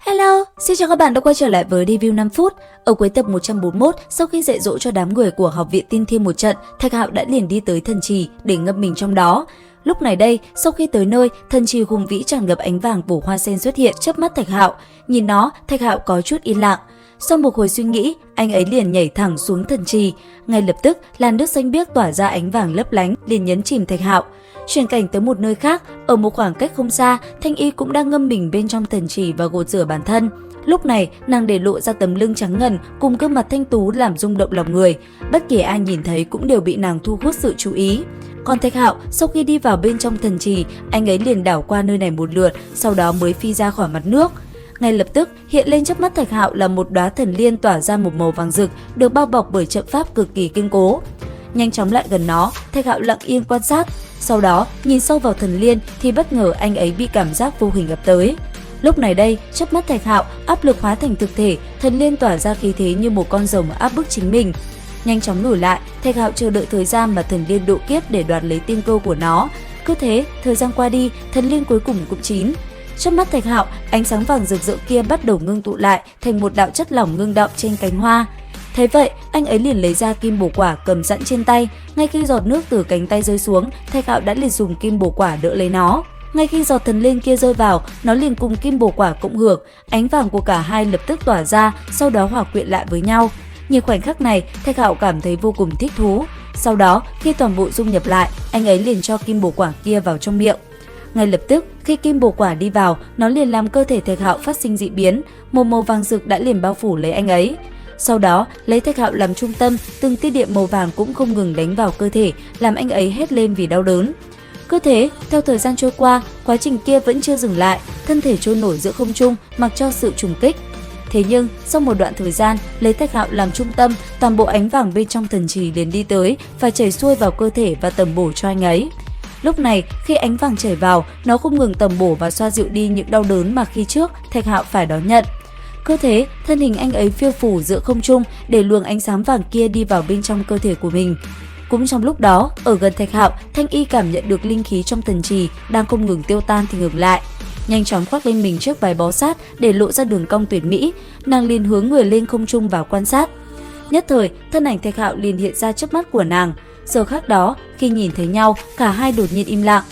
Hello, xin chào các bạn đã quay trở lại với review 5 phút. Ở cuối tập 141, sau khi dạy dỗ cho đám người của Học viện Tiên Thiên một trận, Thạch Hạo đã liền đi tới thần trì để ngâm mình trong đó. Lúc này đây, sau khi tới nơi, thần trì hùng vĩ tràn ngập ánh vàng bổ hoa sen xuất hiện trước mắt Thạch Hạo. Nhìn nó, Thạch Hạo có chút yên lặng. Sau một hồi suy nghĩ, anh ấy liền nhảy thẳng xuống thần trì. Ngay lập tức, làn nước xanh biếc tỏa ra ánh vàng lấp lánh, liền nhấn chìm Thạch Hạo. Chuyển cảnh tới một nơi khác, ở một khoảng cách không xa, Thanh Y cũng đang ngâm mình bên trong thần trì và gột rửa bản thân. Lúc này, nàng để lộ ra tấm lưng trắng ngần cùng gương mặt thanh tú làm rung động lòng người. Bất kỳ ai nhìn thấy cũng đều bị nàng thu hút sự chú ý. Còn Thạch Hạo, sau khi đi vào bên trong thần trì, anh ấy liền đảo qua nơi này một lượt, sau đó mới phi ra khỏi mặt nước. Ngay lập tức, hiện lên trước mắt Thạch Hạo là một đóa thần liên tỏa ra một màu vàng rực, được bao bọc bởi trận pháp cực kỳ kiên cố. Nhanh chóng lại gần nó, Thạch Hạo lặng yên quan sát. Sau đó, nhìn sâu vào thần liên thì bất ngờ anh ấy bị cảm giác vô hình ập tới. Lúc này đây, chớp mắt Thạch Hạo áp lực hóa thành thực thể, thần liên tỏa ra khí thế như một con rồng áp bức chính mình. Nhanh chóng lùi lại, Thạch Hạo chờ đợi thời gian mà thần liên độ kiếp để đoạt lấy tiên cơ của nó. Cứ thế, thời gian qua đi, thần liên cuối cùng cũng chín. Trước mắt Thạch Hạo, ánh sáng vàng rực rỡ kia bắt đầu ngưng tụ lại thành một đạo chất lỏng ngưng đọng trên cánh hoa. Thế vậy, anh ấy liền lấy ra kim bổ quả cầm sẵn trên tay. Ngay khi giọt nước từ cánh tay rơi xuống, Thạch Hạo đã liền dùng kim bổ quả đỡ lấy nó. Ngay khi giọt thần liên kia rơi vào, nó liền cùng kim bổ quả cộng hưởng, ánh vàng của cả hai lập tức tỏa ra, sau đó hòa quyện lại với nhau. Nhìn khoảnh khắc này, Thạch Hạo cảm thấy vô cùng thích thú. Sau đó, khi toàn bộ dung nhập lại, anh ấy liền cho kim bổ quả kia vào trong miệng. Ngay lập tức, khi kim bổ quả đi vào, nó liền làm cơ thể Thạch Hạo phát sinh dị biến, một màu vàng rực đã liền bao phủ lấy anh ấy. Sau đó, lấy Thạch Hạo làm trung tâm, từng tia điện màu vàng cũng không ngừng đánh vào cơ thể, làm anh ấy hét lên vì đau đớn. Cứ thế, theo thời gian trôi qua, quá trình kia vẫn chưa dừng lại, thân thể trôi nổi giữa không trung, mặc cho sự trùng kích. Thế nhưng, sau một đoạn thời gian, lấy Thạch Hạo làm trung tâm, toàn bộ ánh vàng bên trong thần trì liền đi tới và chảy xuôi vào cơ thể và tẩm bổ cho anh ấy. Lúc này, khi ánh vàng chảy vào, nó không ngừng tẩm bổ và xoa dịu đi những đau đớn mà khi trước Thạch Hạo phải đón nhận. Cứ thế, thân hình anh ấy phiêu phù giữa không trung để luồng ánh sáng vàng kia đi vào bên trong cơ thể của mình. Cũng trong lúc đó, ở gần Thạch Hạo, Thanh Y cảm nhận được linh khí trong thần trì đang không ngừng tiêu tan thì ngừng lại. Nhanh chóng khoác lên mình chiếc váy bó sát để lộ ra đường cong tuyệt mỹ, nàng liền hướng người lên không trung vào quan sát. Nhất thời, thân ảnh Thạch Hạo liền hiện ra trước mắt của nàng. Giờ khắc đó, khi nhìn thấy nhau, cả hai đột nhiên im lặng.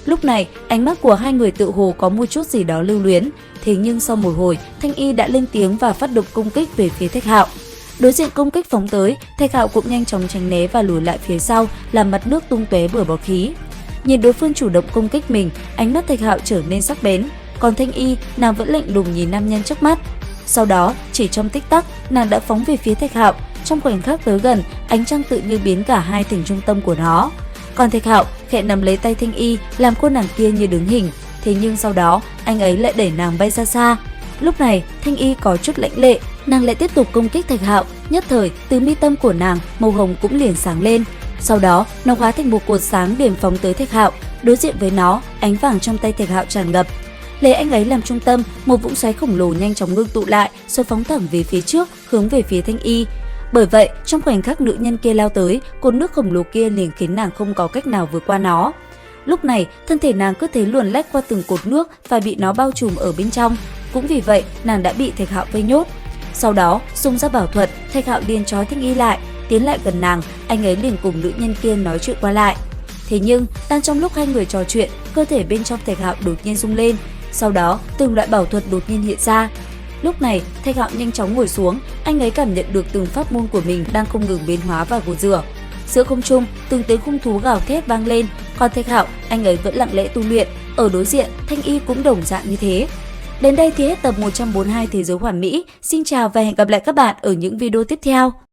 Lúc này, ánh mắt của hai người tự hồ có một chút gì đó lưu luyến. Thế nhưng sau một hồi, Thanh Y đã lên tiếng và phát động công kích về phía Thạch Hạo. Đối diện công kích phóng tới, Thạch Hạo cũng nhanh chóng tránh né và lùi lại phía sau, làm mặt nước tung tóe bừa bọt khí. Nhìn đối phương chủ động công kích mình, ánh mắt Thạch Hạo trở nên sắc bén. Còn Thanh Y, nàng vẫn lạnh lùng nhìn nam nhân trước mắt. Sau đó, chỉ trong tích tắc, nàng đã phóng về phía Thạch Hạo. Trong khoảnh khắc tới gần, ánh trăng tự như biến cả hai thành trung tâm của nó. Còn Thạch Hạo khẽ nắm lấy tay Thanh Y, làm cô nàng kia như đứng hình. Thế nhưng sau đó, anh ấy lại đẩy nàng bay ra xa. Lúc này, Thanh Y có chút lãnh lệ, nàng lại tiếp tục công kích Thạch Hạo. Nhất thời, từ mi tâm của nàng, màu hồng cũng liền sáng lên. Sau đó, nó hóa thành một cột sáng điểm phóng tới Thạch Hạo. Đối diện với nó, ánh vàng trong tay Thạch Hạo tràn ngập. Lấy anh ấy làm trung tâm, một vũng xoáy khổng lồ nhanh chóng ngưng tụ lại, rồi phóng thẳng về phía trước, hướng về phía Thanh Y. Bởi vậy, trong khoảnh khắc nữ nhân kia lao tới, cột nước khổng lồ kia liền khiến nàng không có cách nào vượt qua nó. Lúc này, thân thể nàng cứ thế luồn lách qua từng cột nước và bị nó bao trùm ở bên trong. Cũng vì vậy, nàng đã bị Thạch Hạo vây nhốt. Sau đó, dùng ra bảo thuật, Thạch Hạo liền trói Thanh Y lại, tiến lại gần nàng, anh ấy liền cùng nữ nhân kia nói chuyện qua lại. Thế nhưng, đang trong lúc hai người trò chuyện, cơ thể bên trong Thạch Hạo đột nhiên rung lên. Sau đó, từng loại bảo thuật đột nhiên hiện ra. Lúc này, Thạch Hạo nhanh chóng ngồi xuống, anh ấy cảm nhận được từng pháp môn của mình đang không ngừng biến hóa và gột rửa. Giữa không trung, từng tiếng hung thú gào thét vang lên, còn Thạch Hạo, anh ấy vẫn lặng lẽ tu luyện. Ở đối diện, Thanh Y cũng đồng dạng như thế. Đến đây thì hết tập 142 Thế giới hoàn mỹ. Xin chào và hẹn gặp lại các bạn ở những video tiếp theo.